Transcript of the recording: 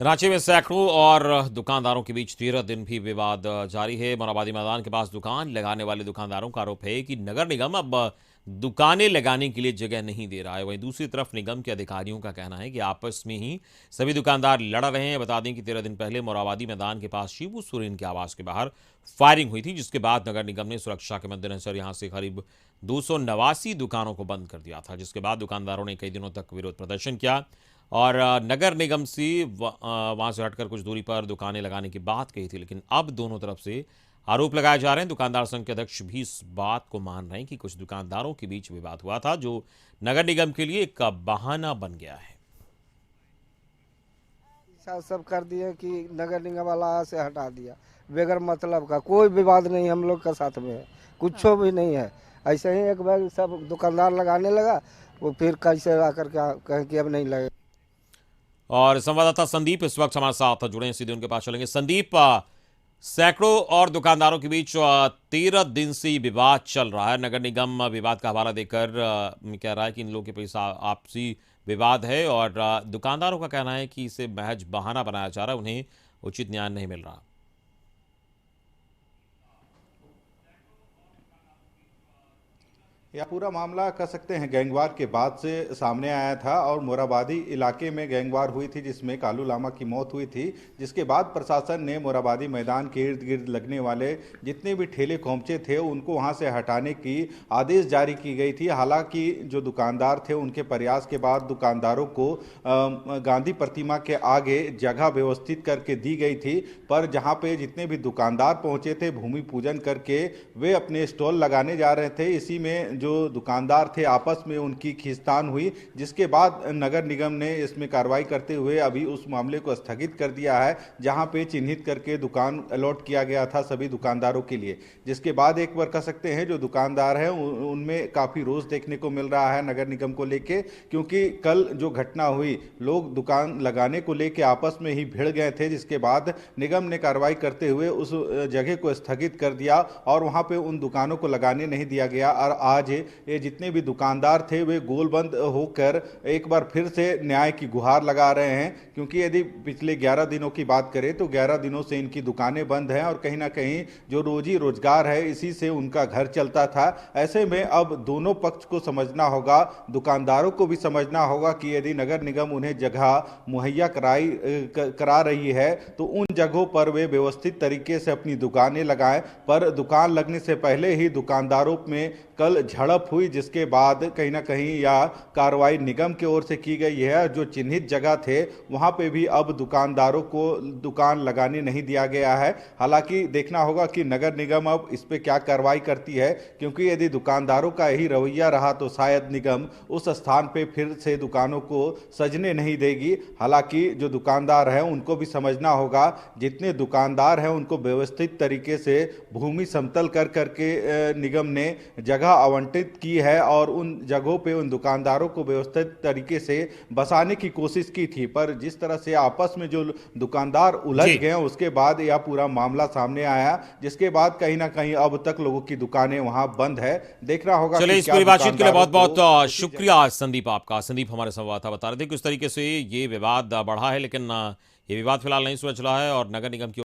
रांची में सैकड़ों और दुकानदारों के बीच 13 दिन भी विवाद जारी है। मोराबादी मैदान के पास दुकान लगाने वाले दुकानदारों का आरोप है कि नगर निगम अब दुकानें लगाने के लिए जगह नहीं दे रहा है। वहीं दूसरी तरफ निगम के अधिकारियों का कहना है कि आपस में ही सभी दुकानदार लड़ रहे हैं। बता दें कि 13 दिन पहले मोराबादी मैदान के पास शिबू सोरेन के आवास के बाहर फायरिंग हुई थी, जिसके बाद नगर निगम ने सुरक्षा के मद्देनजर यहां से करीब 289 दुकानों को बंद कर दिया था, जिसके बाद दुकानदारों ने कई दिनों तक विरोध प्रदर्शन किया और नगर निगम से वहां से हटकर कुछ दूरी पर दुकानें लगाने की बात कही थी। लेकिन अब दोनों तरफ से आरोप लगाए जा रहे हैं। दुकानदार संघ के अध्यक्ष भी इस बात को मान रहे हैं कि कुछ दुकानदारों के बीच विवाद हुआ था, जो नगर निगम के लिए एक बहाना बन गया है। ऐसा सब कर दिए कि नगर निगम वाला से हटा दिया बगैर मतलब का। कोई विवाद नहीं हम लोग का साथ में है, कुछ भी नहीं है। ऐसे ही एक बार सब दुकानदार लगाने लगा, वो फिर कैसे आकर के कहें कि अब नहीं लगे। और संवाददाता संदीप इस वक्त हमारे साथ जुड़े हैं, सीधे उनके पास चलेंगे। संदीप, सैकड़ों और दुकानदारों के बीच 13 दिन से ये विवाद चल रहा है। नगर निगम विवाद का हवाला देकर कह रहा है कि इन लोगों के बीच आपसी विवाद है और दुकानदारों का कहना है कि इसे महज बहाना बनाया जा रहा है, उन्हें उचित न्याय नहीं मिल रहा। यह पूरा मामला कह सकते हैं गैंगवार के बाद से सामने आया था और मोराबादी इलाके में गैंगवार हुई थी, जिसमें कालू लामा की मौत हुई थी। जिसके बाद प्रशासन ने मोराबादी मैदान के इर्द गिर्द लगने वाले जितने भी ठेले खोमचे थे उनको वहां से हटाने की आदेश जारी की गई थी। हालांकि जो दुकानदार थे उनके प्रयास के बाद दुकानदारों को गांधी प्रतिमा के आगे जगह व्यवस्थित करके दी गई थी, पर जहां पे जितने भी दुकानदार पहुंचे थे भूमि पूजन करके वे अपने स्टॉल लगाने जा रहे थे। इसी में जो दुकानदार थे आपस में उनकी खींचतान हुई, जिसके बाद नगर निगम ने इसमें कार्रवाई करते हुए अभी उस मामले को स्थगित कर दिया है, जहां पे चिन्हित करके दुकान अलॉट किया गया था सभी दुकानदारों के लिए। जिसके बाद एक बार कह सकते हैं जो दुकानदार हैं उनमें काफ़ी रोष देखने को मिल रहा है नगर निगम को लेके, क्योंकि कल जो घटना हुई लोग दुकान लगाने को लेके आपस में ही भिड़ गए थे, जिसके बाद निगम ने कार्रवाई करते हुए उस जगह को स्थगित कर दिया और वहां पे उन दुकानों को लगाने नहीं दिया गया। और आज ये जितने भी दुकानदार थे वे गोलबंद होकर एक बार फिर से न्याय की गुहार लगा रहे हैं, क्योंकि यदि पिछले 11 दिनों की बात करें तो 11 दिनों से इनकी दुकानें बंद हैं और कहीं ना कहीं जो रोजी रोजगार है इसी से उनका घर चलता था। ऐसे में अब दोनों पक्ष को समझना होगा, दुकानदारों को भी समझना होगा कि यदि नगर निगम उन्हें जगह मुहैया करा रही है तो उन जगहों पर वे व्यवस्थित तरीके से अपनी दुकानें लगाएं। पर दुकान लगने से पहले ही दुकानदारों में कल झड़प हुई, जिसके बाद कहीं ना कहीं यह कार्रवाई निगम की ओर से की गई है। जो चिन्हित जगह थे वहां पे भी अब दुकानदारों को दुकान लगाने नहीं दिया गया है। हालांकि देखना होगा कि नगर निगम अब इस पे क्या कार्रवाई करती है, क्योंकि यदि दुकानदारों का यही रवैया रहा तो शायद निगम उस स्थान पे फिर से दुकानों को सजने नहीं देगी। हालांकि जो दुकानदार हैं उनको भी समझना होगा, जितने दुकानदार हैं उनको व्यवस्थित तरीके से भूमि समतल कर करके निगम ने जगह आवंटित की है और उन जगहों पे उन दुकानदारों को व्यवस्थित तरीके से बसाने की कोशिश की थी। पर जिस तरह से आपस में जो दुकानदार उलझ गए उसके बाद यह पूरा मामला सामने आया, जिसके बाद कहीं ना कहीं अब तक लोगों की दुकानें वहां बंद है। देखना होगा। चलिए, इस पूरी बातचीत के लिए बहुत बहुत शुक्रिया संदीप आपका। संदीप हमारे संवाददाता बता रहे थे कि इस तरीके से ये विवाद बढ़ा है, लेकिन ये विवाद फिलहाल नहीं सुलझ रहा है और नगर निगम की